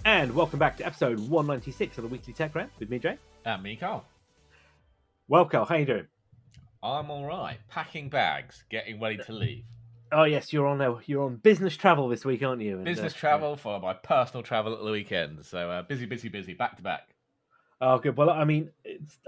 And welcome back to episode 196 of the Weekly Tech Rant with me, Jay. And me, Karl. Well, Karl, how you doing? I'm all right. Packing bags, getting ready to leave. Oh yes, you're on business travel this week, aren't you? And, Business travel for my personal travel at the weekend. So busy, back to back. Oh, good. Well, I mean,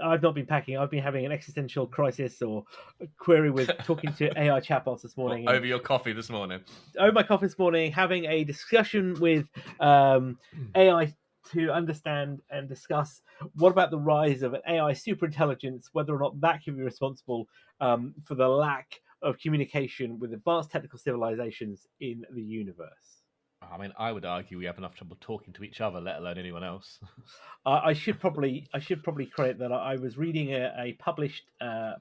I've not been packing. I've been having an existential crisis or a query with talking to AI chatbots this morning. Over your coffee this morning. Over my coffee this morning, having a discussion with AI to understand and discuss what about the rise of an AI superintelligence, whether or not that can be responsible for the lack of communication with advanced technical civilizations in the universe. I mean, I would argue we have enough trouble talking to each other, let alone anyone else. I should probably credit that I was reading a published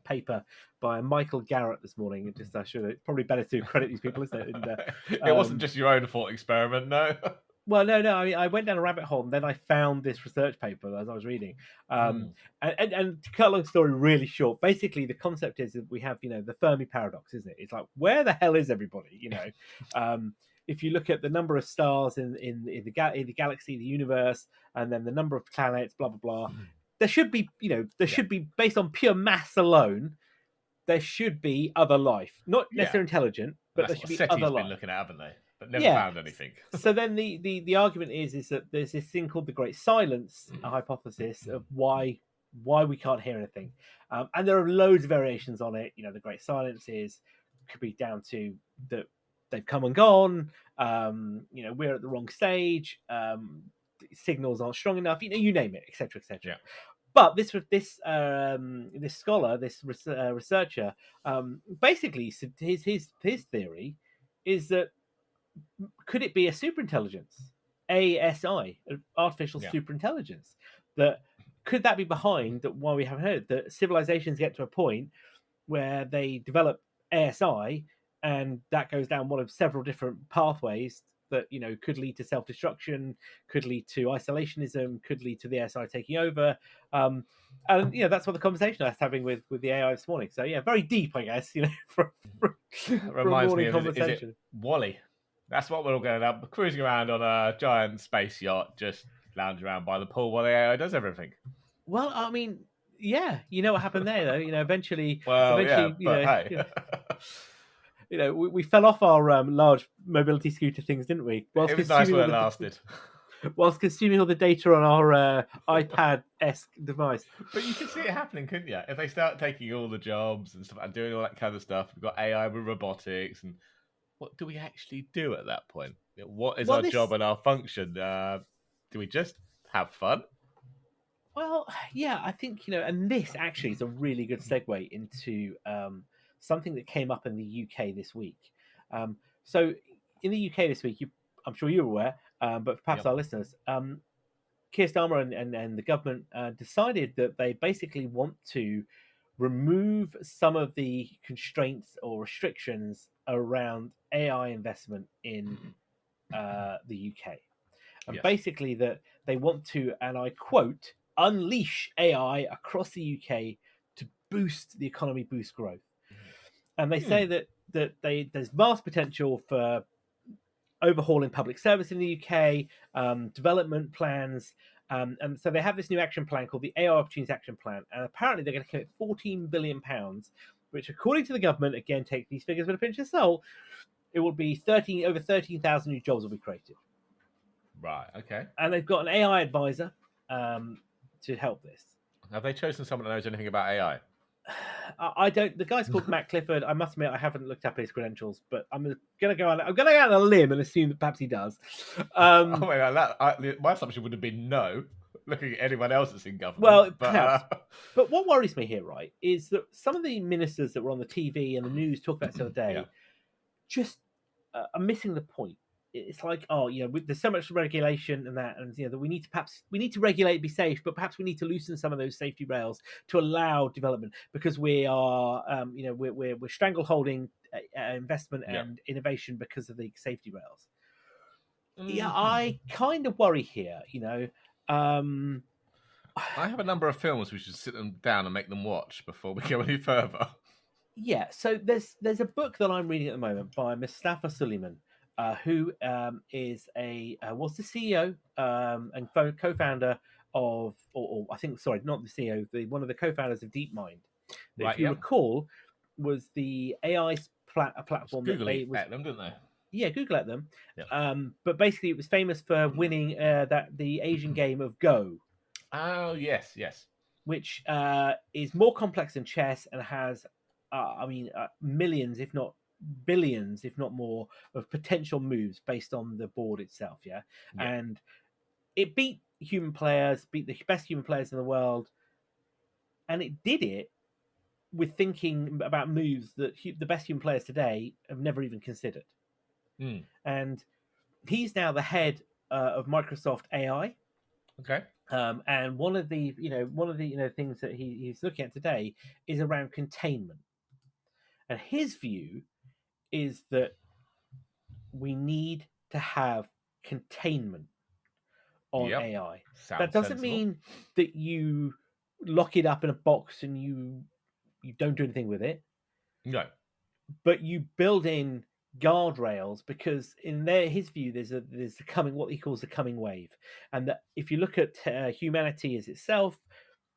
paper by Michael Garrett this morning. It just it's probably better to credit these people, isn't it? And, it wasn't just your own thought experiment, no. Well, no. I mean, I went down a rabbit hole, and then I found this research paper as I was reading. And to cut a long story really short, basically the concept is that we have, the Fermi paradox, isn't it? It's like, where the hell is everybody? If you look at the number of stars in the galaxy, the universe, and then the number of planets, blah blah blah, there should be, should be, based on pure mass alone, there should be other life, not necessarily intelligent, but there should be other life. Been looking at, haven't they? But never found anything. So then the argument is that there's this thing called the Great Silence hypothesis of why we can't hear anything, and there are loads of variations on it. The Great Silence could be down to that they've come and gone. We're at the wrong stage. Signals aren't strong enough. You name it, etc., etc. Yeah. But this scholar, this researcher, basically his theory is that could it be a superintelligence, ASI, artificial superintelligence, that could that be behind that? Why we haven't heard that civilizations get to a point where they develop ASI, and that goes down one of several different pathways that could lead to self-destruction, could lead to isolationism, could lead to the ASI taking over, and that's what the conversation I was having with the AI this morning. So very deep, I guess. For reminds a morning me of conversation. Is it Wally? That's what we're all going up, cruising around on a giant space yacht, just lounge around by the pool while the AI does everything. Well, I mean, yeah, what happened there though. Eventually, we fell off our large mobility scooter things, didn't we? It was nice when it lasted. Whilst consuming all the data on our iPad-esque device. But you can see it happening, couldn't you? If they start taking all the jobs and stuff and doing all that kind of stuff, we've got AI with robotics, and what do we actually do at that point? What is our job and our function? Do we just have fun? Well, yeah, I think, and this actually is a really good segue into something that came up in the UK this week. So in the UK this week, I'm sure you're aware, but perhaps our listeners, Keir Starmer and the government decided that they basically want to remove some of the constraints or restrictions around AI investment in the UK. And basically that they want to, and I quote, unleash AI across the UK to boost the economy, boost growth. And they say that there's vast potential for overhauling public service in the UK, development plans, and so they have this new action plan called the AI Opportunities Action Plan, and apparently they're going to commit £14 billion, which, according to the government, again, take these figures with a pinch of salt, it will be over 13,000 new jobs will be created. Right. Okay. And they've got an AI advisor to help this. Have they chosen someone that knows anything about AI? I don't. The guy's called Matt Clifford. I must admit, I haven't looked up his credentials, but I'm going to go out on a limb and assume that perhaps he does. My assumption would have been no, looking at anyone else that's in government. Well, perhaps. But what worries me here, right, is that some of the ministers that were on the TV and the news talk about this the other day just are missing the point. It's like, there's so much regulation and that we need to regulate, be safe, but perhaps we need to loosen some of those safety rails to allow development, because we are, we're strangleholding investment and innovation because of the safety rails. Yeah, I kind of worry here. I have a number of films we should sit them down and make them watch before we go any further. Yeah, so there's a book that I'm reading at the moment by Mustafa Suleyman. who is was the CEO and co-founder of, or I think, sorry, not the CEO, one of the co-founders of DeepMind. That, if Right. you Yep. recall, was the AI platform that Google they was. at them, didn't they? Yeah, Google at them. Yeah. But basically, it was famous for winning the Asian game of Go, Oh yes, yes. which is more complex than chess and has, millions, if not billions, if not more, of potential moves based on the board itself. Yeah, Yeah. and it beat human players, beat the best human players in the world, and it did it with thinking about moves that the best human players today have never even considered. Mm. And he's now the head of Microsoft AI. Okay. And one of the things that he's looking at today is around containment. And his view is that we need to have containment on Yep. AI. That Sounds doesn't sensible. mean that you lock it up in a box and you don't do anything with it, No. but you build in guardrails, because in his view there's a coming, what he calls the coming wave. And that if you look at humanity as itself,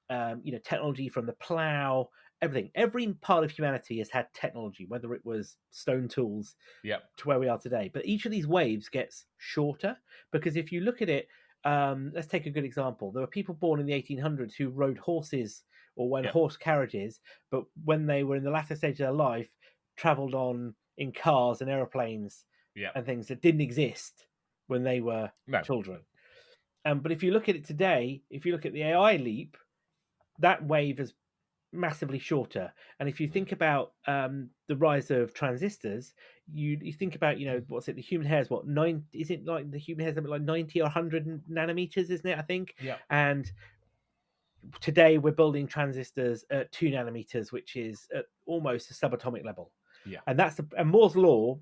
technology from the plow, everything, every part of humanity has had technology, whether it was stone tools Yep. to where we are today. But each of these waves gets shorter, because if you look at it, let's take a good example. There were people born in the 1800s who rode horses or went Yep. horse carriages, but when they were in the latter stage of their life, traveled on in cars and aeroplanes Yep. and things that didn't exist when they were No. children. But if you look at it today, if you look at the AI leap, that wave is massively shorter. And if you think about the rise of transistors, you think about, what's it? The human hair is what, nine? Is it like the human hair is something like 90 or 100 nanometers, isn't it? I think. Yep. And today we're building transistors at 2 nanometers, which is at almost a subatomic level. Yeah. And and Moore's law,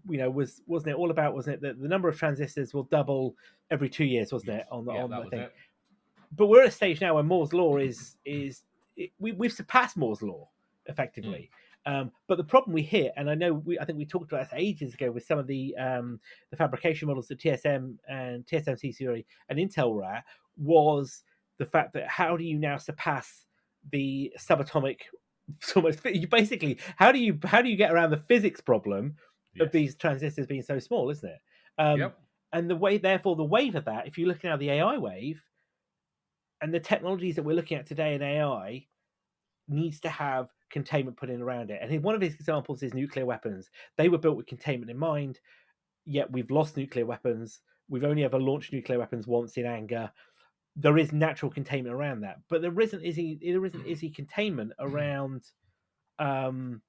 wasn't it all about, wasn't it, that the number of transistors will double every 2 years, wasn't Yes. it, on Yeah, on that the was thing? it. But we're at a stage now where Moore's law we've surpassed Moore's law Mm. effectively. But the problem we hit, and I think we talked about this ages ago with some of the fabrication models that TSM and TSMC theory and Intel were at, was the fact that how do you now surpass the subatomic? So much, basically, how do you get around the physics problem of Yes. these transistors being so small, isn't it? Yep. And therefore, the wave of that, if you look now the AI wave, and the technologies that we're looking at today in AI needs to have containment put in around it. And one of his examples is nuclear weapons. They were built with containment in mind, yet we've lost nuclear weapons. We've only ever launched nuclear weapons once in anger. There is natural containment around that, but there isn't easy containment around um,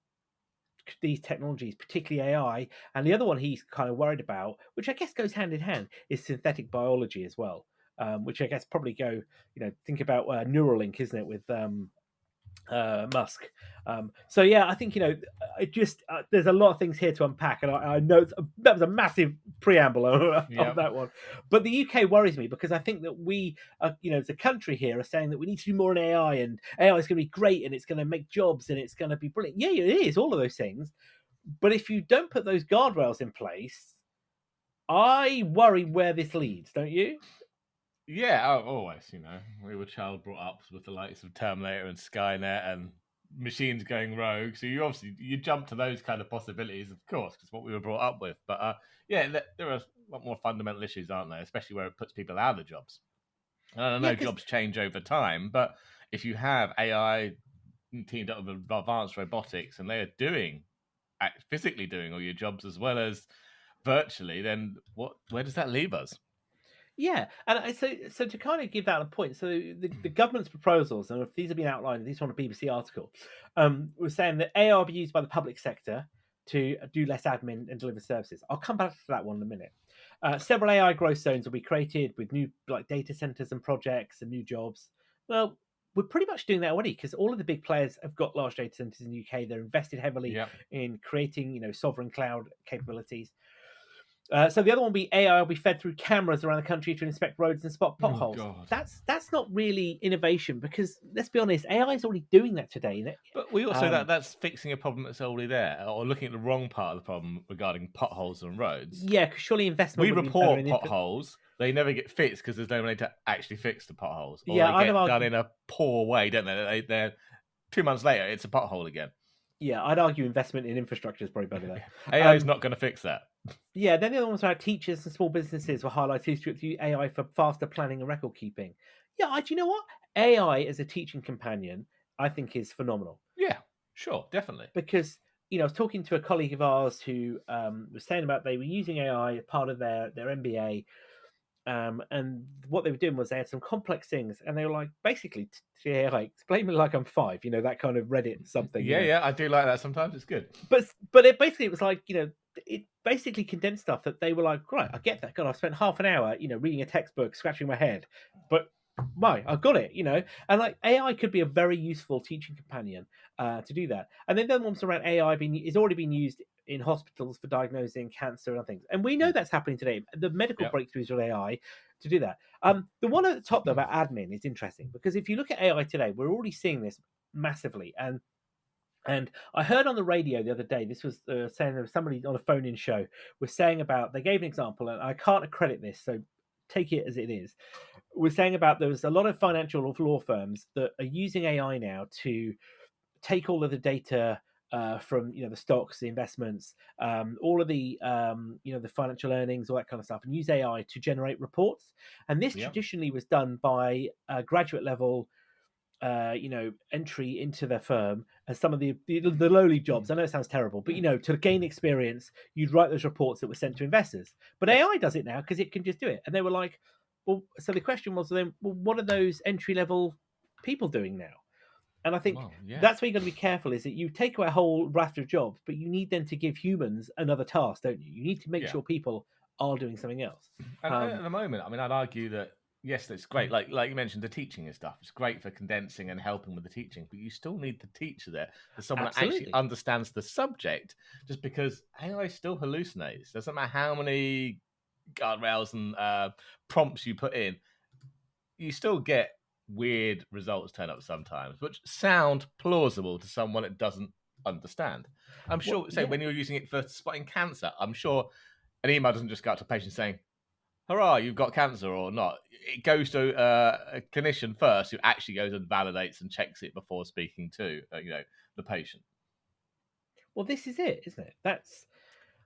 these technologies, particularly AI. And the other one he's kind of worried about, which I guess goes hand in hand, is synthetic biology as well. Which I guess probably think about Neuralink, isn't it, with Musk. So yeah, I think there's a lot of things here to unpack, and I know that was a massive preamble of Yep. that one. But the UK worries me, because I think that we, as a country here, are saying that we need to do more in AI, and AI is going to be great, and it's going to make jobs, and it's going to be brilliant. Yeah, it is, all of those things. But if you don't put those guardrails in place, I worry where this leads. Don't you? Yeah, always. We were child brought up with the likes of Terminator and Skynet and machines going rogue. So you jump to those kind of possibilities, of course, because what we were brought up with. But there are a lot more fundamental issues, aren't there? Especially where it puts people out of jobs. And I Yeah, know because jobs change over time, but if you have AI teamed up with advanced robotics and they are physically doing all your jobs as well as virtually, then where does that leave us? yeah, and so to kind of give that a point, so the government's proposals, and if these have been outlined, these are on a BBC article, was saying that AI will be used by the public sector to do less admin and deliver services. I'll come back to that one in a minute. Several AI growth zones will be created with new data centers and projects and new jobs. Well, we're pretty much doing that already, because all of the big players have got large data centers in the UK. They're invested heavily Yep. in creating sovereign cloud capabilities. So the other one will be AI will be fed through cameras around the country to inspect roads and spot Oh potholes. God. That's not really innovation because let's be honest, AI is already doing that today. But we also Um, that's fixing a problem that's already there, or looking at the wrong part of the problem regarding potholes and roads. yeah, because surely investment We would have been better report in potholes; they never get fixed because there's no way to actually fix the potholes, or Yeah, they I'd have get done argued. in a poor way, don't they? They're 2 months later, it's a pothole again. Yeah, I'd argue investment in infrastructure is probably better there. AI is not going to fix that. Yeah, then the other ones are teachers and small businesses were highlighted to use AI for faster planning and record keeping. Yeah, do you know what? AI as a teaching companion, I think, is phenomenal Yeah, sure, definitely. because I was talking to a colleague of ours who was saying about they were using AI as part of their MBA. And what they were doing was they had some complex things, and they were like, basically, to AI, explain me like I'm five, that kind of Reddit Yeah, something. yeah, I do like that sometimes. It's good. But it was like it basically condensed stuff that they were like, right, I get that. God, I've spent half an hour reading a textbook, scratching my head, but my, I've got it. And like AI could be a very useful teaching companion to do that. And then the ones around AI is already being used in hospitals for diagnosing cancer and other things, and we know that's happening today. The medical Yeah, breakthroughs with AI to do that. The one at the top though about admin is interesting because if you look at AI today, we're already seeing this massively. And I heard on the radio the other day, this was saying there was somebody on a phone-in show was saying about, they gave an example, and I can't accredit this, so take it as it is. Was saying about there was a lot of financial law firms that are using AI now to take all of the data from the stocks, the investments, all of the the financial earnings, all that kind of stuff, and use AI to generate reports. And this yeah, traditionally was done by graduate level entry into their firm as some of the lowly jobs. I know it sounds terrible, but to gain experience, you'd write those reports that were sent to investors. But yes. AI does it now because it can just do it. And they were like, well, so the question was then, well, what are those entry level people doing now? And I think Well, yeah, that's where you got to be careful is that you take away a whole raft of jobs, but you need then to give humans another task, don't you? You need to make yeah. sure people are doing something else. And Um, at the moment, I mean, I'd argue that yes, that's great. Like you mentioned, the teaching and stuff. It's great for condensing and helping with the teaching, but you still need the teacher there, there's someone that actually Absolutely. understands the subject. Just because AI still hallucinates, doesn't matter how many guardrails and prompts you put in, you still get weird results turn up sometimes, which sound plausible to someone that doesn't understand. I'm Well, sure, say, yeah. when you're using it for spotting cancer, I'm sure an email doesn't just go out to a patient saying, hurrah, you've got cancer or not. It goes to a clinician first who actually goes and validates and checks it before speaking to, the patient. Well, this is it, isn't it? But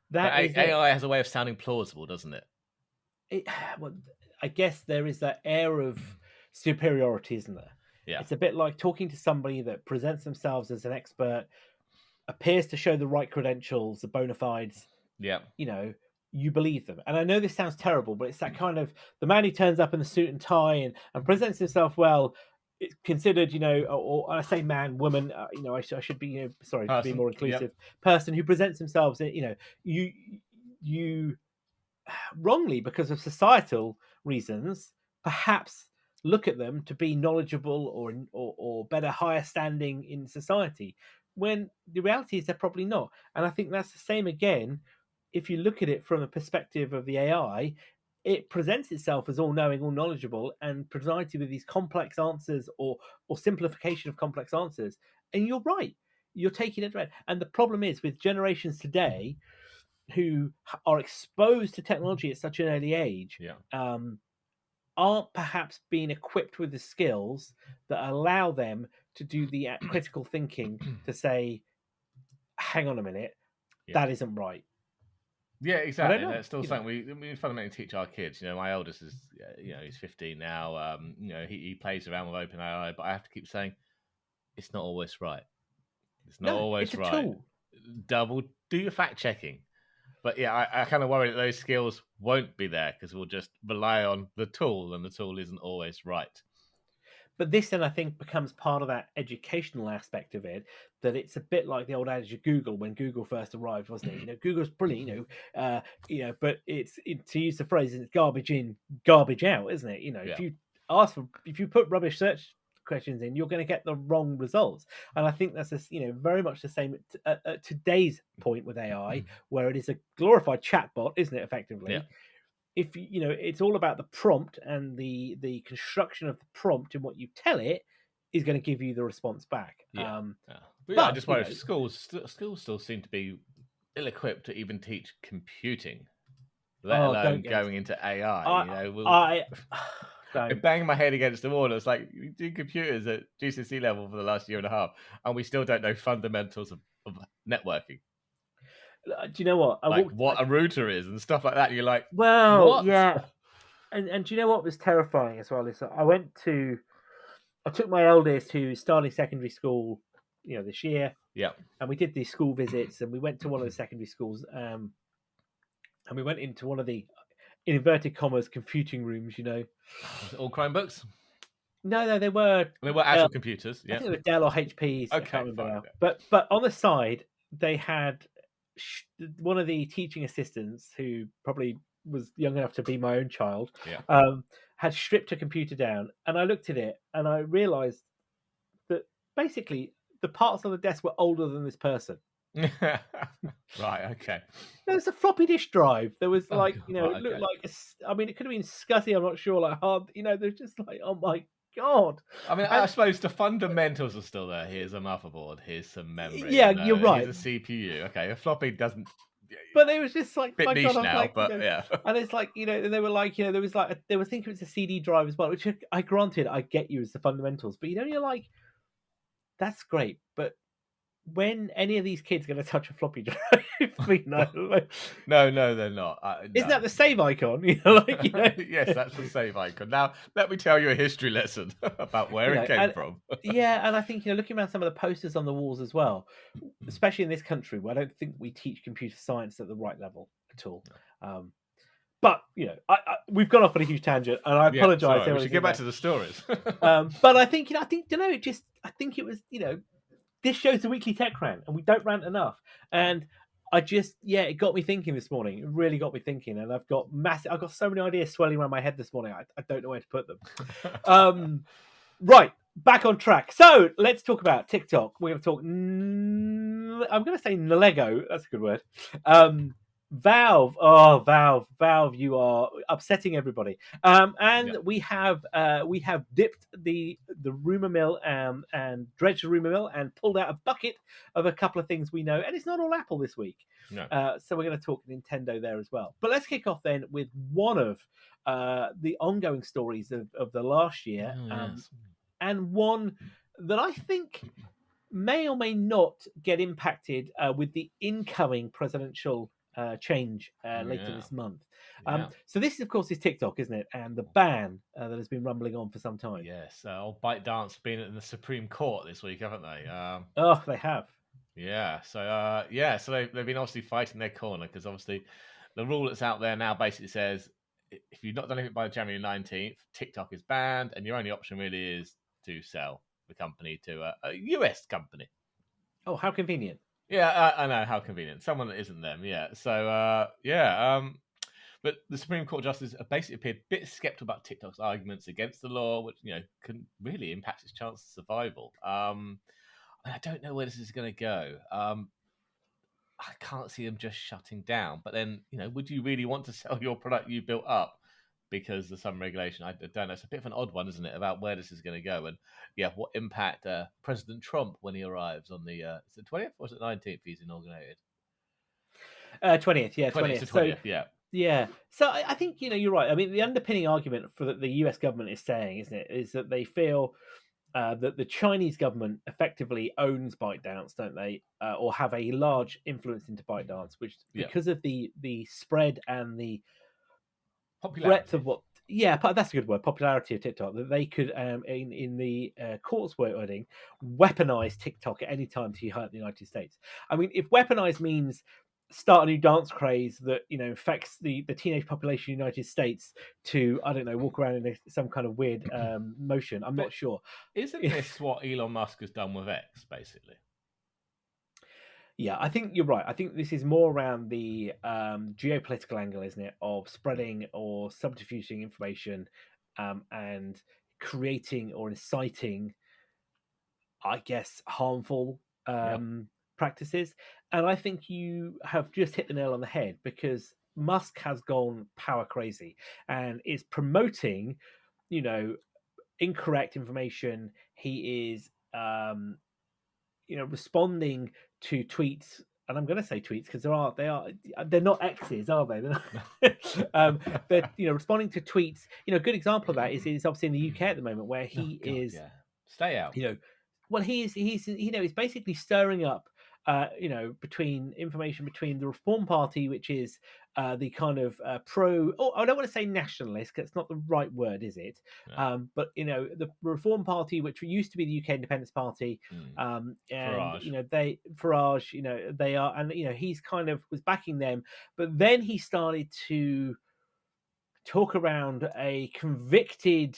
That is it. AI has a way of sounding plausible, doesn't it? it well, I guess there is that air of superiority, isn't there? Yeah. It's a bit like talking to somebody that presents themselves as an expert, appears to show the right credentials, the bona fides, Yeah. you know, you believe them. And I know this sounds terrible, but it's that kind of the man who turns up in the suit and tie and presents himself well. It's considered, or I say man, woman, I should be, sorry, to be Person. more Yep. inclusive, person who presents themselves, you wrongly because of societal reasons, perhaps look at them to be knowledgeable or better, higher standing in society, when the reality is they're probably not. And I think that's the same again. If you look at it from a perspective of the AI, it presents itself as all knowing, all knowledgeable, and provides you with these complex answers or simplification of complex answers. And you're right, you're taking it right. And the problem is with generations today who are exposed to technology at such an early age Yeah. aren't perhaps being equipped with the skills that allow them to do the critical thinking to say, hang on a minute, Yeah. that isn't right. Yeah, I don't exactly. And know. that's still something we fundamentally teach our kids. My eldest is, he's 15 now. He plays around with OpenAI, but I have to keep saying it's not always right. It's not No, always it's a right. tool. Do your fact checking. But yeah, I kind of worry that those skills won't be there because we'll just rely on the tool, and the tool isn't always right. But this then I think becomes part of that educational aspect of it. That it's a bit like the old adage of Google when Google first arrived, wasn't it? Google's brilliant, but to use the phrase, it's garbage in, garbage out, isn't it? Yeah, If you put rubbish search questions in, you're going to get the wrong results. And I think that's very much the same at today's point with AI, where it is a glorified chatbot, isn't it? Effectively, Yeah. if it's all about the prompt, and the construction of the prompt and what you tell it is going to give you the response back. Yeah. But but I just worry schools still seem to be ill-equipped to even teach computing, let alone going into AI. I bang my head against the wall. It's like, you do computers at GCSE level for the last year and a half, and we still don't know fundamentals of networking. Do you know what? What a router is and stuff like that. And you're like, well, what? Yeah. And do you know what was terrifying as well? Is I took my eldest, who's starting secondary school, this year. Yeah. And we did these school visits, and we went to one of the secondary schools, and we went into one of the, in inverted commas, computing rooms. Was it all Chromebooks? No, they were actual computers. Yeah, I think they were Dell or HPs. Okay, I can't remember now. Yeah. But on the side, they had one of the teaching assistants, who probably was young enough to be my own child, had stripped a computer down, and I looked at it and I realized that basically the parts on the desk were older than this person. Right, okay. There was a floppy disk drive. There was it looked like it could have been SCSI, I'm not sure, like hard, there's just like, oh my God. I mean, I suppose the fundamentals are still there. Here's a motherboard, here's some memory. Yeah, you're right. Here's a CPU. Okay, a floppy doesn't. But it was just like, bit my niche God, now, but yeah. And it's like, and they were like, there was like, they were thinking it's a CD drive as well, which I granted, I get you as the fundamentals, but you're like, that's great, but when any of these kids are going to touch a floppy drive? No, they're not. Isn't that the save icon? Yes, that's the save icon. Now, let me tell you a history lesson about where it came from. Yeah, and I think, looking around some of the posters on the walls as well, especially in this country, where I don't think we teach computer science at the right level at all. But we've gone off on a huge tangent, and I apologise. We should get back to the stories. But I think I think it was this show's the weekly tech rant, and we don't rant enough. And it got me thinking this morning. It really got me thinking, and I've got so many ideas swirling around my head this morning. I don't know where to put them. Right, back on track. So let's talk about TikTok. We're going to talk. I'm going to say Lego. That's a good word. Valve, you are upsetting everybody. We have dipped the rumor mill and dredged the rumor mill and pulled out a bucket of a couple of things we know, and it's not all Apple this week. No. So we're going to talk Nintendo there as well. But let's kick off then with one of the ongoing stories of the last year, and one that I think may or may not get impacted with the incoming presidential change later this month. So this, of course, is TikTok, isn't it? And the ban that has been rumbling on for some time. Yes, old ByteDance been in the Supreme Court this week, haven't they? They have. Yeah. So they've been obviously fighting their corner, because obviously the rule that's out there now basically says if you've not done anything by January 19th, TikTok is banned, and your only option really is to sell the company to a US company. Oh, how convenient. Yeah, I know, how convenient. Someone that isn't them, yeah. So, but the Supreme Court justice basically appeared a bit skeptical about TikTok's arguments against the law, which, can really impact its chance of survival. I don't know where this is going to go. I can't see them just shutting down. But then, would you really want to sell your product you built up because of some regulation? I don't know. It's a bit of an odd one, isn't it, about where this is going to go, and what impact President Trump, when he arrives on the is it 20th or is it 19th he's inaugurated? 20th, yeah, 20th. 20th, yeah. Yeah. So I think you're right. I mean, the underpinning argument for the US government is saying, isn't it, is that they feel that the Chinese government effectively owns ByteDance, don't they, or have a large influence into ByteDance, which because of the spread and the breadth of what, that's a good word, popularity of TikTok, that they could, in the court's wording, weaponize TikTok at any time to hurt the United States. I mean, if weaponize means start a new dance craze that affects the teenage population of the United States to, I don't know, walk around in some kind of weird motion, I'm not sure. Isn't this what Elon Musk has done with X, basically? Yeah, I think you're right. I think this is more around the geopolitical angle, isn't it, of spreading or subterfuging information and creating or inciting I guess, harmful Yep. practices. And I think you have just hit the nail on the head, because Musk has gone power crazy and is promoting, you know, incorrect information. He is, responding to tweets. And I'm going to say tweets because they're not X's, are they? They're responding to tweets. A good example of that is obviously in the UK at the moment, where Oh he God, is, yeah. Stay out. well, he's basically stirring up, between information between the Reform Party, which is the kind of pro. Oh, I don't want to say nationalist, because it's not the right word, is it? No. But the Reform Party, which used to be the UK Independence Party, and Farage. they Farage, they are, and he's kind of was backing them, but then he started to talk around a convicted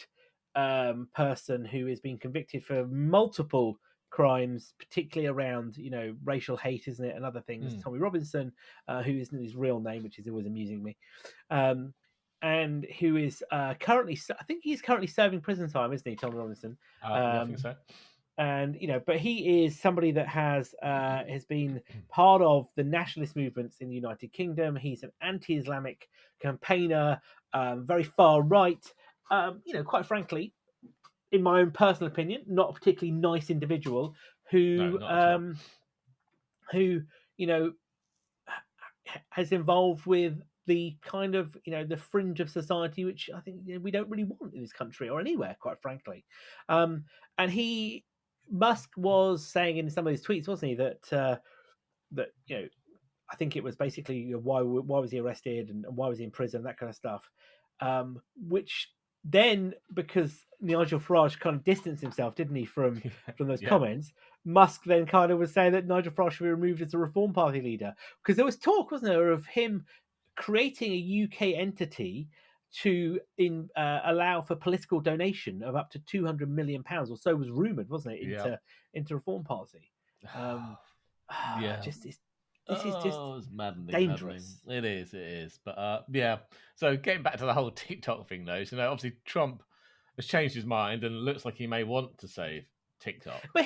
person who has been convicted for multiple crimes, particularly around racial hate, isn't it, and other things. Tommy Robinson, who isn't his real name, which is always amusing me, and who is currently, I think he's currently serving prison time, isn't he, Tommy Robinson? Yeah, I think so. And but he is somebody that has been part of the nationalist movements in the United Kingdom. He's an anti-Islamic campaigner, very far right. Quite frankly, in my own personal opinion, not a particularly nice individual No, who not at all. who has involved with the kind of the fringe of society, which I think we don't really want in this country or anywhere, quite frankly. And Musk was saying in some of his tweets, wasn't he, that I think it was basically why was he arrested and why was he in prison, that kind of stuff. Which then, because Nigel Farage kind of distanced himself, didn't he, from those Yeah. comments, Musk then kind of was saying that Nigel Farage should be removed as the Reform Party leader, because there was talk, wasn't there, of him creating a UK entity to allow for political donation of up to £200 million, or so was rumored, wasn't it, Yeah. into Reform Party. Yeah. This is just It's maddening. dangerous. It is. But yeah. So getting back to the whole TikTok thing, though, so obviously Trump has changed his mind and looks like he may want to save TikTok. But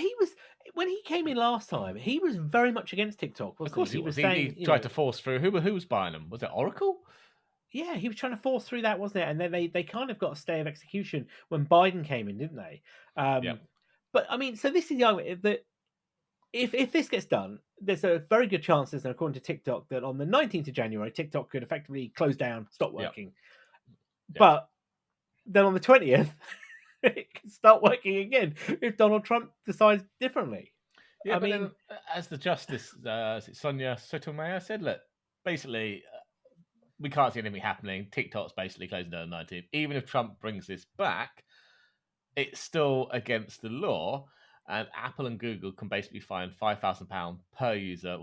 when he came in last time, he was very much against TikTok, Of wasn't course he? he He was. was He saying, tried to force through. Who was buying them? Was it Oracle? yeah, he was trying to force through that, wasn't it? And then they kind of got a stay of execution when Biden came in, didn't they? Yeah. But I mean, so this is the argument that if this gets done, there's a very good chance, according to TikTok, that on the 19th of January, TikTok could effectively close down, stop working. Yeah. But then on the 20th, it can start working again if Donald Trump decides differently. Yeah, then, as the Justice, Sonia Sotomayor said, look, basically, we can't see anything happening. TikTok's basically closing down on the 19th. Even if Trump brings this back, it's still against the law, and Apple and Google can basically fine £5,000 per user,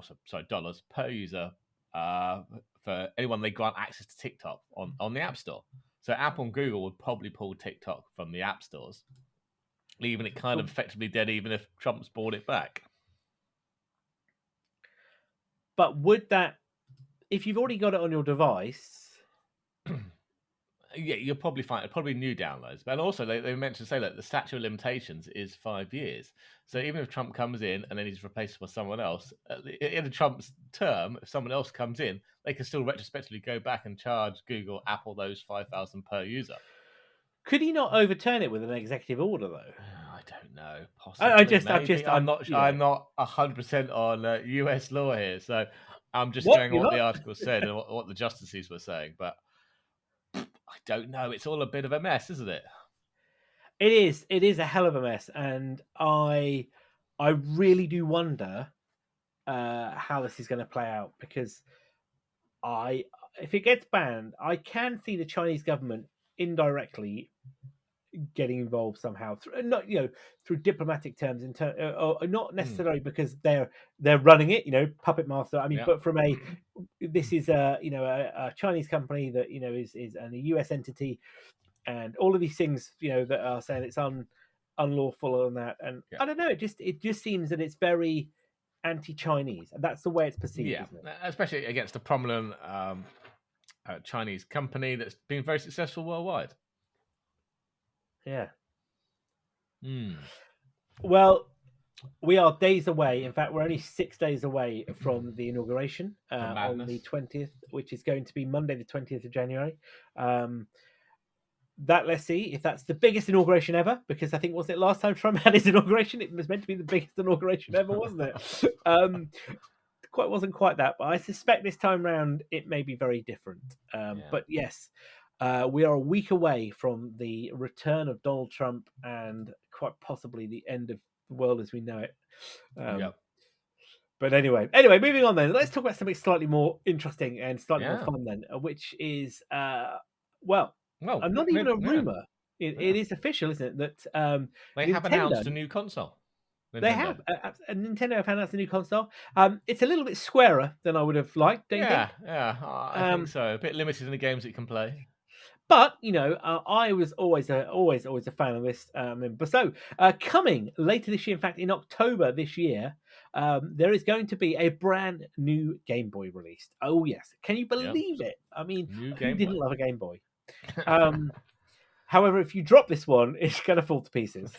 dollars per user, for anyone they grant access to TikTok on the App Store. So Apple and Google would probably pull TikTok from the app stores, leaving it kind of effectively dead, even if Trump's bought it back. But would that, if you've already got it on your device? Yeah, you'll probably find probably new downloads. But also, they mentioned, say, that the statute of limitations is 5 years. So even if Trump comes in and then he's replaced by someone else, in Trump's term, if someone else comes in, they can still retrospectively go back and charge Google, Apple those 5,000 per user. Could he not overturn it with an executive order, though? I don't know. Possibly. I'm not 100% on US law here, so I'm just going on what the article said and what the justices were saying. But I don't know. It's all a bit of a mess, isn't it? It is. It is a hell of a mess, and I really do wonder how this is going to play out, because if it gets banned, I can see the Chinese government indirectly getting involved somehow, through diplomatic terms, or not necessarily because they're running it, puppet master. I mean, but from this is a Chinese company that is a US entity, and all of these things that are saying it's unlawful and that, and I don't know, it just seems that it's very anti-Chinese, and that's the way it's perceived, isn't it? Especially against a prominent Chinese company that's been very successful worldwide. Yeah. Well, We are days away. In fact, we're only 6 days away from the inauguration The on the madness. 20th, which is going to be Monday, the 20th of January. Um, that let's see if that's the biggest inauguration ever, because I think, was it last time Trump had his inauguration? It was meant to be the biggest inauguration ever, wasn't it? Wasn't quite that, but I suspect this time round it may be very different. Yeah. But yes, we are a week away from the return of Donald Trump and quite possibly the end of the world as we know it. Yep. But anyway, moving on then. Let's talk about something slightly more interesting and slightly more Yeah. fun then, which is well, Well, not even a yeah. rumor. It Yeah. is official, isn't it? That They have Nintendo, announced a new console. they Nintendo. have Nintendo have announced a new console. It's a little bit squarer than I would have liked, don't you Yeah, think? yeah, I think so. A bit limited in the games it can play. But I was always a fan of this. But so coming later this year, in fact, in October this year, there is going to be a brand new Game Boy released. Oh yes, can you Yep. believe it? I mean, New who Game didn't Boy. love a Game Boy? However, if you drop this one, it's going to fall to pieces.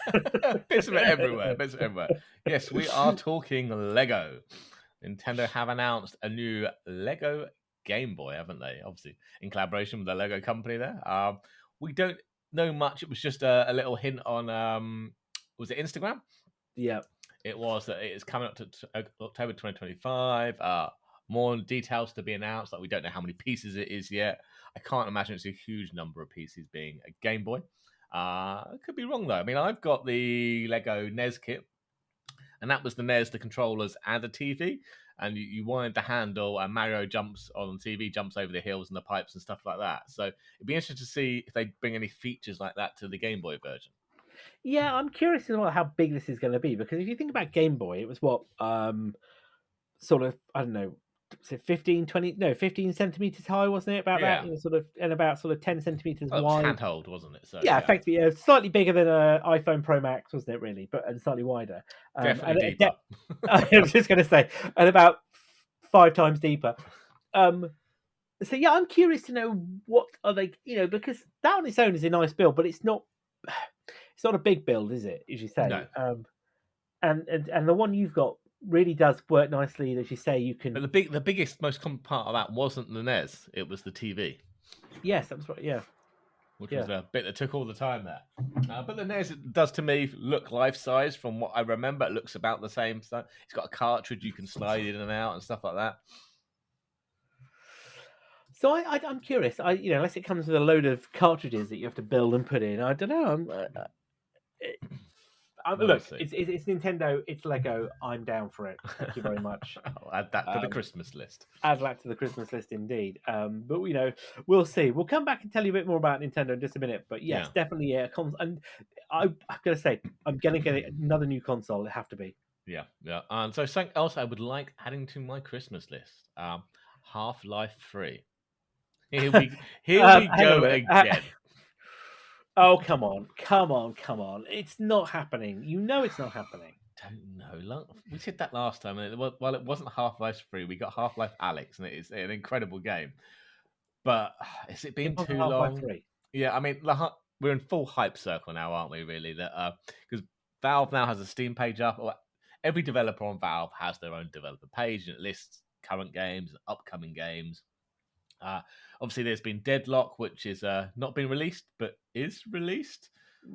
Bits of it everywhere. Bits of it everywhere. Yes, we are talking Lego. Nintendo have announced a new Lego Game Boy, haven't they? Obviously, in collaboration with the Lego company there. We don't know much. It was just a little hint on, was it Instagram? Yeah. It was that it is coming up to October 2025. More details to be announced. Like, we don't know how many pieces it is yet. I can't imagine it's a huge number of pieces being a Game Boy. I could be wrong though. I mean, I've got the Lego NES kit, and that was the NES, the controllers, and a TV. And you wind the handle, and Mario jumps on the TV, jumps over the hills and the pipes and stuff like that. So it'd be interesting to see if they bring any features like that to the Game Boy version. Yeah, I'm curious as well how big this is going to be, because if you think about Game Boy, it was what sort of, I don't know, so 15, 20, no, 15 centimeters high, wasn't it? About that, Yeah. sort of, and about sort of 10 centimeters Well, it was wide. handheld, wasn't it? So Yeah, yeah, effectively, slightly bigger than an iPhone Pro Max, wasn't it? Really, but and slightly wider. definitely And deeper. I was just going to say, and about 5 times deeper. So yeah, I'm curious to know what are they, because that on its own is a nice build, but it's not a big build, is it? As you say, No. And the one you've got really does work nicely. As you say, you can. But the biggest, most common part of that wasn't the NES; it was the TV. Yes, that was right. Yeah, Which yeah. was a bit that took all the time there. But the NES does, to me, look life size. From what I remember, it looks about the same. So it's got a cartridge you can slide in and out and stuff like that. So I'm curious. Unless it comes with a load of cartridges that you have to build and put in, I don't know. We'll Look, see. it's Nintendo, it's Lego. I'm down for it. Thank you very much. I'll add that to the Christmas list. Add that to the Christmas list, indeed. But we'll see. We'll come back and tell you a bit more about Nintendo in just a minute. But yes, Yeah. definitely, yeah. And I'm gonna say, I'm gonna get another new console. It have to be. Yeah, yeah. And so something else I would like adding to my Christmas list: Half-Life 3. Here we Hang on a go minute. again. Oh, come on! It's not happening. You know it's not happening. Don't know. We said that last time. And it wasn't Half-Life 3. We got Half-Life Alyx, and it is an incredible game. But has it been It wasn't too Half-Life long? 3. Yeah, I mean, we're in full hype circle now, aren't we? Really, that because Valve now has a Steam page up. Or every developer on Valve has their own developer page, and it lists current games, and upcoming games. Obviously, there's been Deadlock, which is not been released, but is released.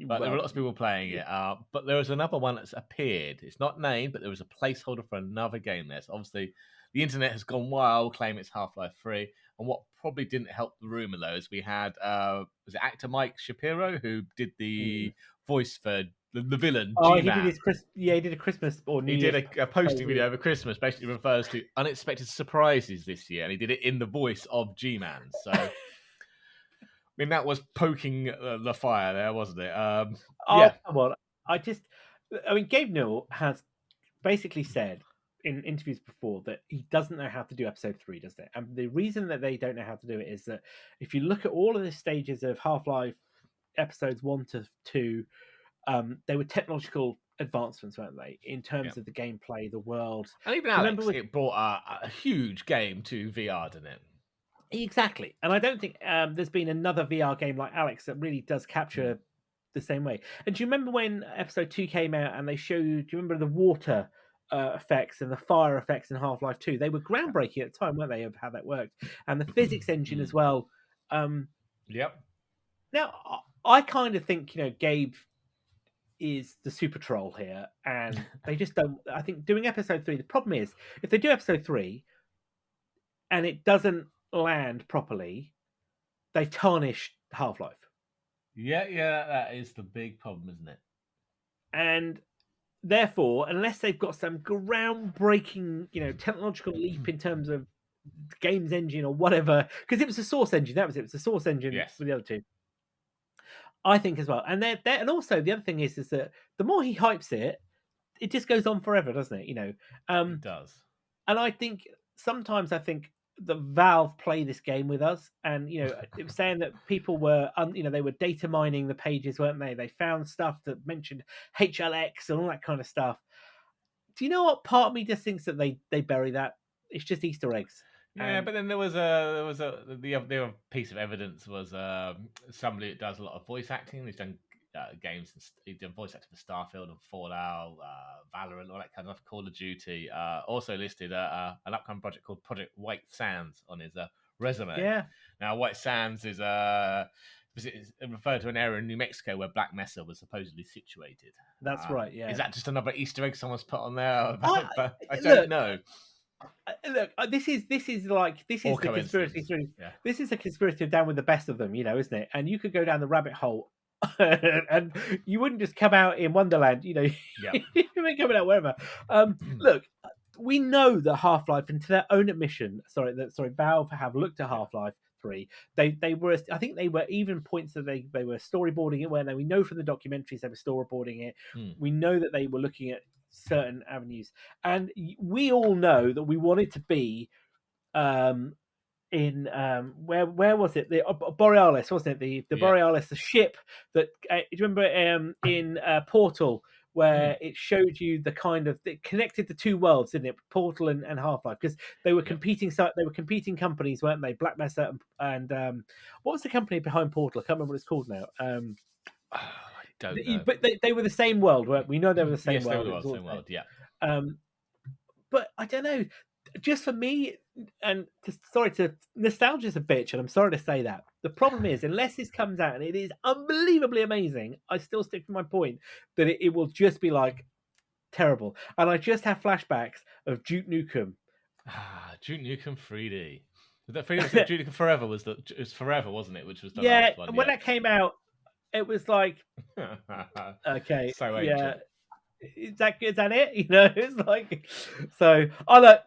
But there are lots of people playing it. But there is another one that's appeared. It's not named, but there was a placeholder for another game there. So obviously, the internet has gone wild, claiming it's Half-Life 3. And what probably didn't help the rumor, though, is we had, was it actor Mike Shapiro, who did the voice for the villain, G-Man. He did a Christmas or New He Year's. did a posting video over Christmas, basically refers to unexpected surprises this year, and he did it in the voice of G-Man. So, I mean, that was poking the fire there, wasn't it? Yeah. Come on. Gabe Newell has basically said in interviews before that he doesn't know how to do episode 3, does it? And the reason that they don't know how to do it is that if you look at all of the stages of Half-Life episodes 1 to 2, they were technological advancements, weren't they, in terms of the gameplay, the world. And even Alex, it brought a huge game to VR, didn't it? Exactly. And I don't think there's been another VR game like Alex that really does capture the same way. And do you remember when episode 2 came out and they showed? Do you remember the water effects and the fire effects in Half-Life 2? They were groundbreaking at the time, weren't they, of how that worked, and the physics engine as well. Yep. Now I kind of think Gabe is the super troll here, and they just don't. I think doing episode 3. The problem is if they do episode 3 and it doesn't land properly, they tarnish Half-Life. Yeah, that is the big problem, isn't it? And therefore, unless they've got some groundbreaking, technological leap in terms of games engine or whatever, because it was a Source engine, that was it. It was a Source engine with the other two. I think as well, and and also the other thing is that the more he hypes it, it just goes on forever, doesn't it? It does. And I think sometimes the Valve play this game with us, and it was saying that people were, they were data mining the pages, weren't they? They found stuff that mentioned HLX and all that kind of stuff. Do you know what? Part of me just thinks that they bury that. It's just Easter eggs. Yeah, but then the other piece of evidence was somebody that does a lot of voice acting. He's done games. He's done voice acting for Starfield and Fallout, Valorant, all that kind of stuff. Call of Duty. Also listed an upcoming project called Project White Sands on his resume. Yeah. Now, White Sands is referred to an area in New Mexico where Black Mesa was supposedly situated. That's right. Yeah. Is that just another Easter egg someone's put on there? I don't know. Look, this is the conspiracy theory. Yeah. This is a conspiracy down with the best of them, isn't it? And you could go down the rabbit hole, and you wouldn't just come out in Wonderland, you may come out wherever. Look, we know that Half-Life, and to their own admission, Valve have looked at Half-Life 3. They were, I think they were even points that they were storyboarding it. We know from the documentaries they were storyboarding it. We know that they were looking at certain avenues, and we all know that we want it to be in where was it, the Borealis, wasn't it, the Borealis, the ship that do you remember in Portal, where it showed you the kind of, it connected the two worlds, didn't it, Portal and Half-Life, because they were competing companies, weren't they? Black Mesa and what was the company behind Portal? I can't remember what it's called now. I don't know. But they were the same world, weren't we? Know they were the same world. They were the same world, yeah. But I don't know. Just for me, and nostalgia's a bitch, and I'm sorry to say that. The problem is, unless this comes out and it is unbelievably amazing, I still stick to my point that it will just be like terrible. And I just have flashbacks of Duke Nukem. Duke Nukem 3D. Was that 3D? Duke Nukem Forever was Forever, wasn't it? Which was the last one. And when that came out, it was like, okay, so ancient. Yeah. Is that it? It's like, so I'm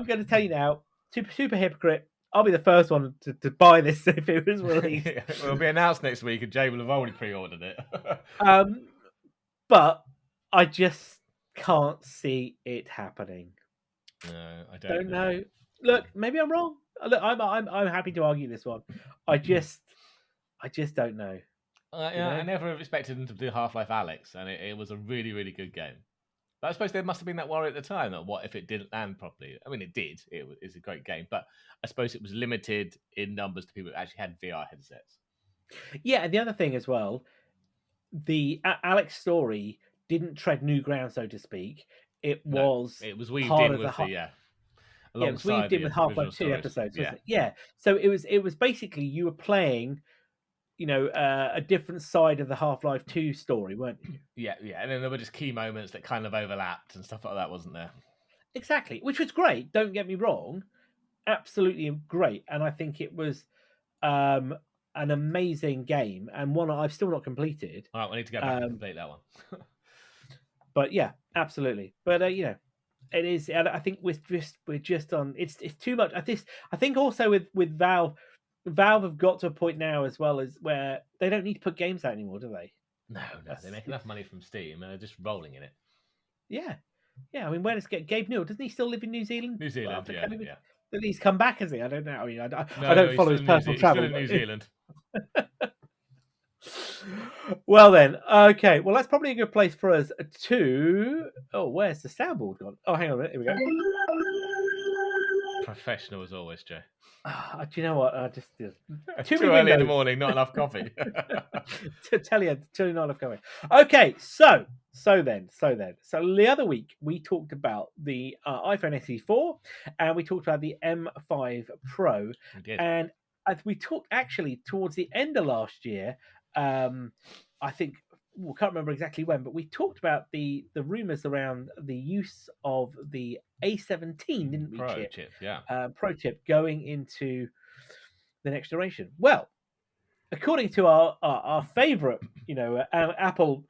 going to tell you now, super hypocrite. I'll be the first one to buy this if it was released. It'll be announced next week, and Jay will have already pre-ordered it. But I just can't see it happening. No, I don't know. Look, maybe I'm wrong. Look, I'm happy to argue this one. I just don't know. I never expected them to do Half-Life Alyx, and it was a really, really good game. But I suppose there must have been that worry at the time that what if it didn't land properly? I mean, it did. It's a great game, but I suppose it was limited in numbers to people who actually had VR headsets. Yeah, and the other thing as well, the Alyx story didn't tread new ground, so to speak. It was weaved in with it was weaved in with Half-Life 2 episodes, wasn't it? Yeah. So it was basically you were playing, a different side of the Half-Life 2 story, weren't you? Yeah. And then there were just key moments that kind of overlapped and stuff like that, wasn't there? Exactly, which was great. Don't get me wrong. Absolutely great. And I think it was an amazing game, and one I've still not completed. All right, we need to go back and complete that one. But yeah, absolutely. But it is. I think we're just on. It's too much. I think also with Valve have got to a point now as well as where they don't need to put games out anymore, do they? No, they make enough money from Steam and they're just rolling in it. Yeah. I mean, where does Gabe Newell? Doesn't he still live in New Zealand? New Zealand, yeah. Did he's come back, has he? I don't know. I mean, I don't follow his personal travel. He's still in New Zealand. Well then, okay. Well, that's probably a good place for us to. Oh, where's the soundboard gone? Oh, hang on a minute. Here we go. Professional as always, Joe. Do you know what? I just too early in the morning, not enough coffee. to tell you not enough coffee. Okay, so the other week we talked about the iPhone SE4 and we talked about the M5 Pro, and as we talked actually towards the end of last year, I think. We can't remember exactly when, but we talked about the rumors around the use of the A17, didn't we? Pro chip, yeah. Pro chip going into the next generation. Well, according to our favorite, Apple,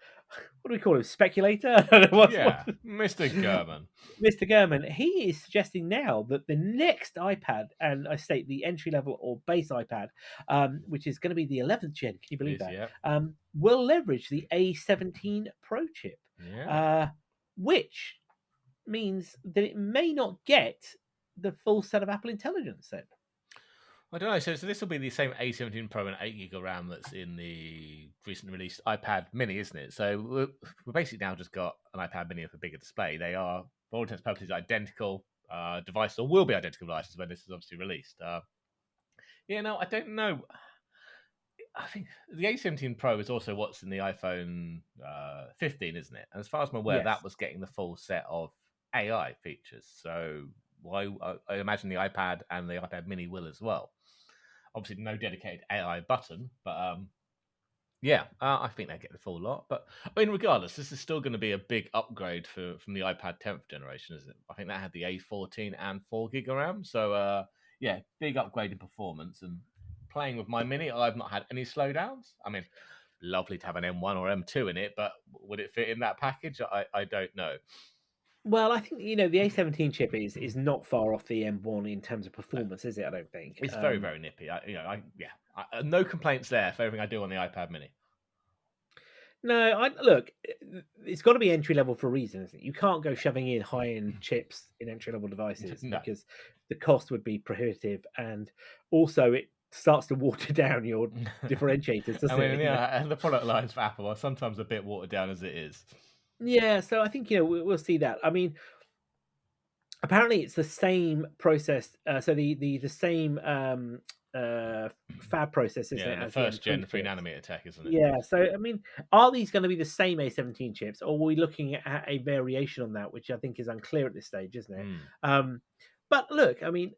what do we call him? Speculator? Mr. Gurman. Mr. Gurman, he is suggesting now that the next iPad, and I state the entry level or base iPad, which is going to be the 11th gen, can you believe that? Yeah. Will leverage the A17 Pro chip, which means that it may not get the full set of Apple Intelligence then. I don't know. So this will be the same A17 Pro and 8 gig of RAM that's in the recently released iPad Mini, isn't it? So we've basically now just got an iPad Mini with a bigger display. They are, for all intents and purposes, identical devices, or will be identical devices when this is obviously released. I don't know. I think the A17 Pro is also what's in the iPhone 15, isn't it? And as far as I'm aware, that was getting the full set of AI features. So I imagine the iPad and the iPad Mini will as well. Obviously, no dedicated AI button, but I think they get the full lot. But I mean, regardless, this is still going to be a big upgrade from the iPad 10th generation, isn't it? I think that had the A14 and 4 gig of RAM. So big upgrade in performance. And playing with my Mini, I've not had any slowdowns. I mean, lovely to have an M1 or M2 in it, but would it fit in that package? I don't know. Well, I think the A17 chip is not far off the M1 in terms of performance, is it? I don't think it's very, very nippy. No complaints there for everything I do on the iPad Mini. No, look, it's got to be entry level for a reason, isn't it? You can't go shoving in high end chips in entry level devices because the cost would be prohibitive, and also it starts to water down your differentiators, doesn't it? And the product lines for Apple are sometimes a bit watered down as it is. Yeah, so I think we'll see that. I mean, apparently it's the same process. So the same fab process, isn't it? The first gen 3 nanometer tech, isn't it? Yeah. So I mean, are these going to be the same A17 chips, or are we looking at a variation on that, which I think is unclear at this stage, isn't it? But look, I mean,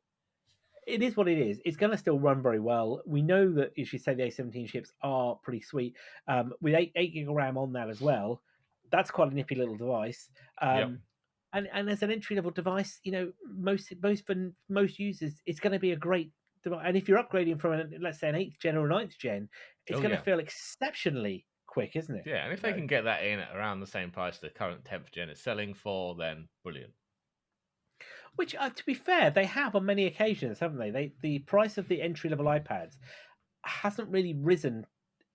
it is what it is. It's going to still run very well. We know that, as you say, the A17 chips are pretty sweet. With 8 gig of RAM on that as well, that's quite a nippy little device. And as an entry level device, most users, it's going to be a great device. And if you're upgrading from let's say an 8th gen or a 9th gen, it's going to feel exceptionally quick, isn't it? Yeah, and if they can get that in at around the same price the current 10th gen is selling for, then brilliant. Which, to be fair, they have on many occasions, haven't they? The price of the entry level iPads hasn't really risen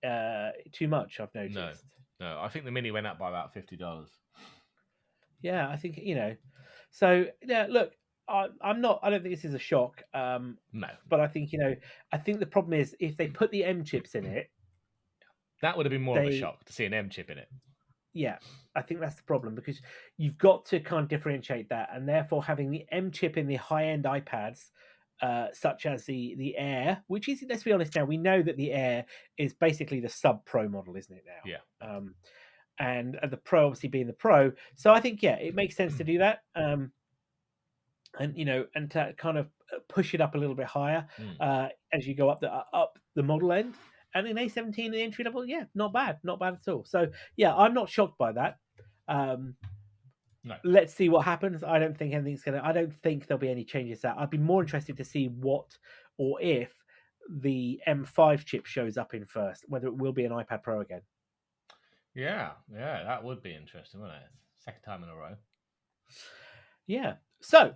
too much, I've noticed. No, I think the Mini went up by about $50. Yeah, I think So yeah, look, I don't think this is a shock. No, but I think I think the problem is if they put the M chips in it, that would have been more of a shock to see an M chip in it. Yeah, I think that's the problem because you've got to kind of differentiate that, and therefore having the M chip in the high end iPads. Such as the Air, which is, let's be honest now, we know that the Air is basically the sub Pro model, isn't it now? Yeah. And the Pro obviously being the Pro. So I think, it makes sense to do that. And to kind of push it up a little bit higher as you go up the model end. And in A17, the entry level, not bad at all. So I'm not shocked by that. No. Let's see what happens. I don't think there'll be any changes. I'd be more interested to see what or if the M5 chip shows up in first, whether it will be an iPad Pro again. Yeah, that would be interesting, wouldn't it? Second time in a row. Yeah. So,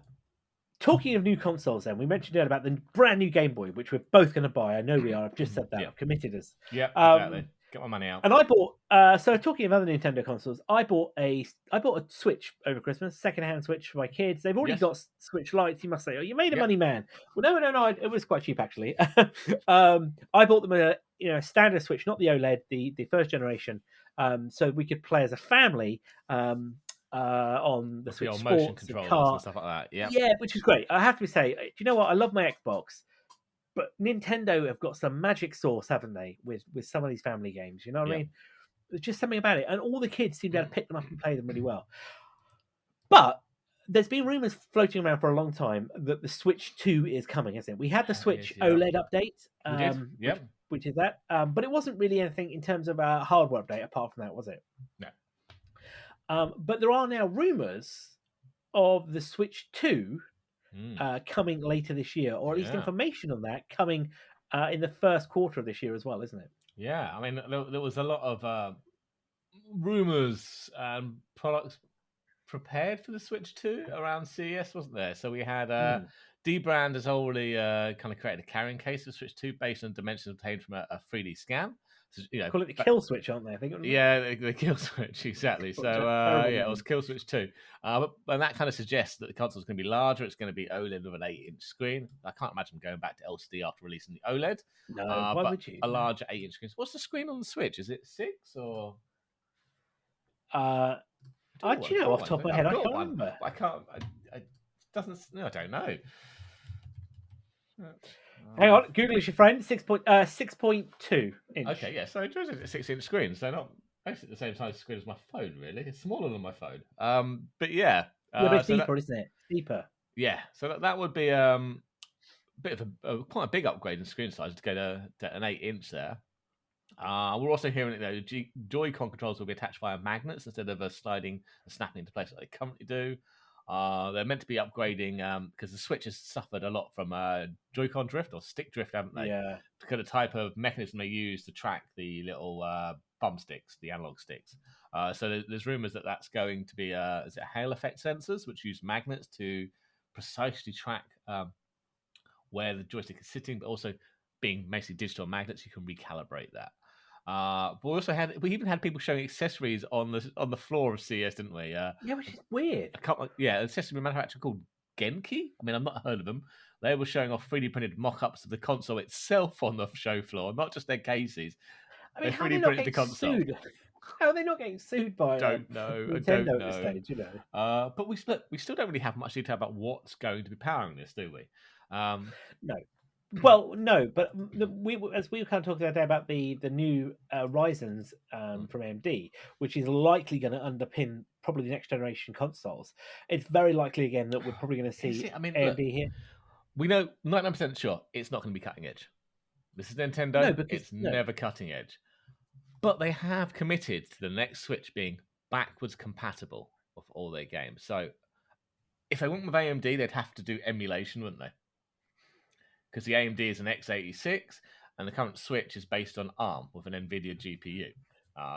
talking of new consoles, then we mentioned earlier about the brand new Game Boy, which we're both going to buy. I know we are. I've just said that. I've committed us. Yeah, exactly. Get my money out. And I bought. So talking of other Nintendo consoles, I bought a Switch over Christmas, second-hand Switch for my kids. They've already got Switch Lites. You must say, "Oh, you made a money man." Well, no. It was quite cheap actually. I bought them a standard Switch, not the OLED, the first generation, so we could play as a family. on the With the Switch old motion Sports and controllers and Kart. stuff like that. Yeah. Yeah, which is great. I have to say, do you know what? I love my Xbox, but Nintendo have got some magic sauce, haven't they, with some of these family games? You know what I Yeah. mean? There's just something about it, and all the kids seem to be able to pick them up and play them really well. But there's been rumors floating around for a long time that the Switch 2 is coming, isn't it? We had the Switch Yeah. OLED update, We did. Yeah. which is that, but it wasn't really anything in terms of a hardware update apart from that, was it? No. But there are now rumors of the Switch 2 Mm. coming later this year, or at least information on that coming in the first quarter of this year as well, isn't it? Yeah, I mean, there was a lot of rumors and products prepared for the Switch 2 around CES, wasn't there? So we had D-Brand has already kind of created a carrying case for Switch 2 based on dimensions obtained from a 3D scan. So, Call it the kill switch, aren't they? I think. Yeah, the kill switch, exactly. So yeah, it was kill switch 2. And that kind of suggests that the console's going to be larger. It's going to be OLED with an 8-inch screen. I can't imagine going back to LCD after releasing the OLED. No, why would you? A larger 8-inch screen. What's the screen on the Switch? Is it 6 or? Do you know off the top of my head? I can't remember. I can't. It doesn't. No, I don't know. Hang on, Google is your friend. 6.2 inch. Okay, yeah. So it's a 6-inch screen, so not basically the same size screen as my phone. Really, it's smaller than my phone. But yeah, but it's deeper, isn't it? Deeper. Yeah, so that would be bit of quite a big upgrade in screen size to go to an 8-inch there. We're also hearing that Joy-Con controls will be attached via magnets instead of sliding and snapping into place like they currently do. They're meant to be upgrading because the Switch has suffered a lot from Joy-Con drift or stick drift, haven't they? Yeah. Because of the type of mechanism they use to track the little bump sticks, the analog sticks. So there's rumors that that's going to be is it Halo effect sensors, which use magnets to precisely track where the joystick is sitting, but also being basically digital magnets, you can recalibrate that. But we even had people showing accessories on the floor of CES, didn't we? Yeah, which is weird. An accessory manufacturer called Genki. I mean, I've not heard of them. They were showing off 3D printed mock-ups of the console itself on the show floor, not just their cases. I mean, how are they not getting sued? How are they not getting sued by Nintendo at this stage? You know. But we still don't really have much detail about what's going to be powering this, do we? No. Well, no, but as we were kind of talking the other day about the new Ryzens from AMD, which is likely going to underpin probably the next generation consoles. It's very likely again that we're probably going to see AMD here. We know 99% sure it's not going to be cutting edge. This is Nintendo. No, because it's never cutting edge. But they have committed to the next Switch being backwards compatible with all their games. So if they went with AMD, they'd have to do emulation, wouldn't they? Because the AMD is an x86, and the current Switch is based on ARM with an NVIDIA GPU.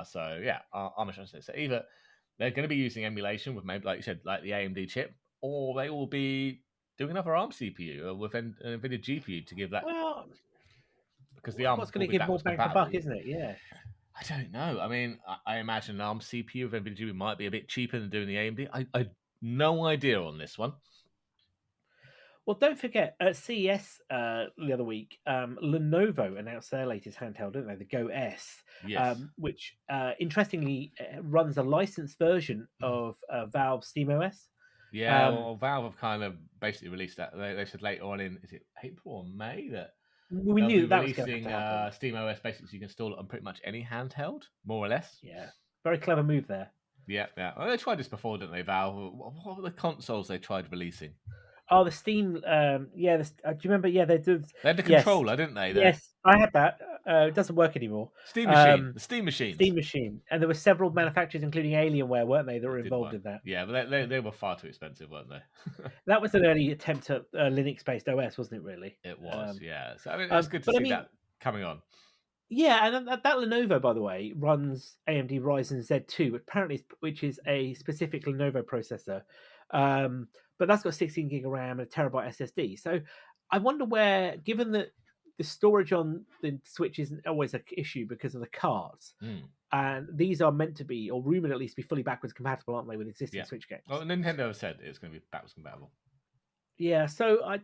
So yeah, ARM is so either they're going to be using emulation with maybe, like you said, like the AMD chip, or they will be doing another ARM CPU with an NVIDIA GPU to give that. Well, because the ARM what's going to give more bang for buck, isn't it? Yeah. I don't know. I mean, I imagine an ARM CPU with NVIDIA GPU might be a bit cheaper than doing the AMD. I no idea on this one. Well, don't forget, at CES the other week, Lenovo announced their latest handheld, didn't they? The Go S, which interestingly runs a licensed version of Valve SteamOS. Yeah, well, Valve have kind of basically released that. They said later on in, is it April or May, that we knew that was going to happen. SteamOS basically so you can install it on pretty much any handheld, more or less. Yeah, very clever move there. Yeah. Well, they tried this before, didn't they, Valve? What were the consoles they tried releasing? Oh, the Steam. Do you remember? Yeah, they did. They had the controller, didn't they? Yes, I had that. It doesn't work anymore. Steam Machine. The Steam Machine. Steam Machine. And there were several manufacturers, including Alienware, weren't they, that were involved in that? Yeah, but they were far too expensive, weren't they? That was an early attempt at Linux-based OS, wasn't it, really? It was, yeah. So, I mean, it's good to see that coming on. Yeah, and that Lenovo, by the way, runs AMD Ryzen Z2, apparently, which is a specific Lenovo processor. But that's got 16 gig of RAM and a terabyte SSD. So I wonder where, given that the storage on the Switch isn't always an issue because of the cards, and these are meant to be, or rumored at least, be fully backwards compatible, aren't they, with existing Switch games? Well, Nintendo said it's going to be backwards compatible. Yeah, so I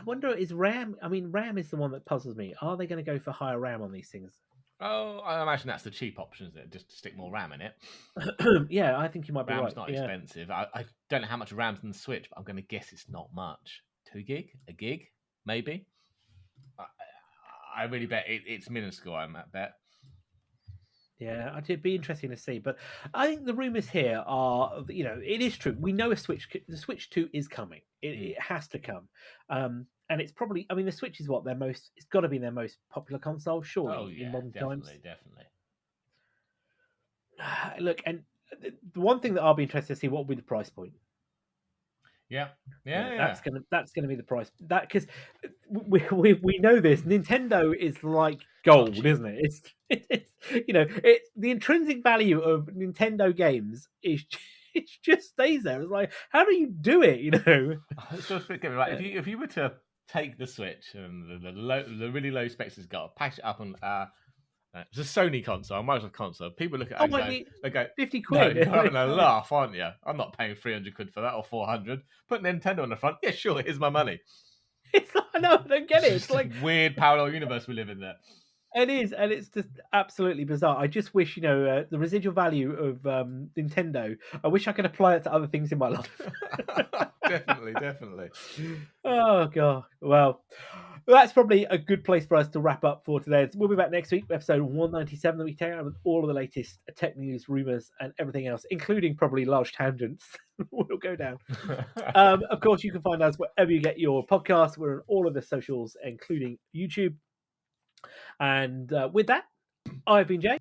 wonder, is RAM? I mean, RAM is the one that puzzles me. Are they going to go for higher RAM on these things? Oh, I imagine that's the cheap option, isn't it? Just to stick more RAM in it. Yeah, I think you might be RAM's right. not Yeah. expensive. I don't know how much RAM's in the Switch, but I'm going to guess it's not much. 2 gig? A gig? Maybe? I really bet it's minuscule, I bet. Yeah, it'd be interesting to see. But I think the rumors here are, it is true. We know the Switch 2 is coming. It has to come. And it's probably, I mean, the Switch is it's got to be their most popular console, surely, in modern times. Definitely. Look, and the one thing that I'll be interested to see, what will be the price point? Yeah. That's gonna be the price. That, because we know this. Nintendo is like gold, isn't it? It's the intrinsic value of Nintendo games is it just stays there. It's like, how do you do it? It's just get me right. If you were to take the Switch and the really low specs it's got, patch it up on it's a Sony console, a Microsoft console. People look at it they go, 50 no, quid. you're having a laugh, aren't you? I'm not paying 300 quid for that or 400. Put Nintendo on the front. Yeah, sure, here's my money. It's like, I don't get it. It's like weird parallel universe we live in there. It is, and it's just absolutely bizarre. I just wish, the residual value of Nintendo, I wish I could apply it to other things in my life. Definitely. Oh, God. Well, that's probably a good place for us to wrap up for today. We'll be back next week, episode 197, that we take out with all of the latest tech news, rumors, and everything else, including probably large tangents. We'll go down. Of course, you can find us wherever you get your podcasts. We're on all of the socials, including YouTube. And with that, I've been Jay.